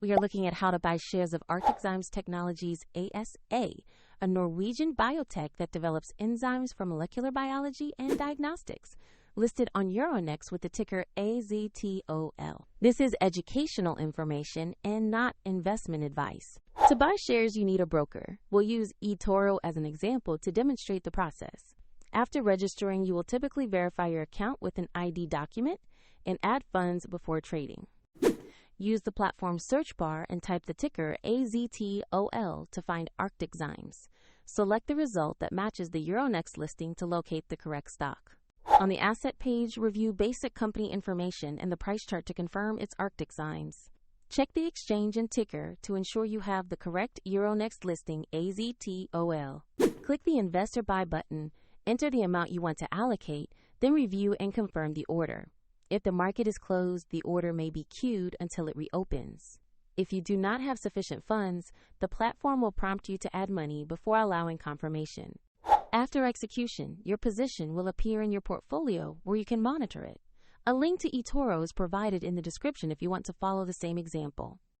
We are looking at how to buy shares of Arcticzymes Technologies ASA, a Norwegian biotech that develops enzymes for molecular biology and diagnostics, listed on Euronext with the ticker AZT.OL. This is educational information and not investment advice. To buy shares, you need a broker. We'll use eToro as an example to demonstrate the process. After registering, you will typically verify your account with an ID document and add funds before trading. Use the platform search bar and type the ticker AZT.OL to find Arcticzymes. Select the result that matches the Euronext listing to locate the correct stock. On the asset page, review basic company information and the price chart to confirm it's Arcticzymes. Check the exchange and ticker to ensure you have the correct Euronext listing AZT.OL. Click the Invest or Buy button, enter the amount you want to allocate, then review and confirm the order. If the market is closed, the order may be queued until it reopens. If you do not have sufficient funds, the platform will prompt you to add money before allowing confirmation. After execution, your position will appear in your portfolio where you can monitor it. A link to eToro is provided in the description if you want to follow the same example.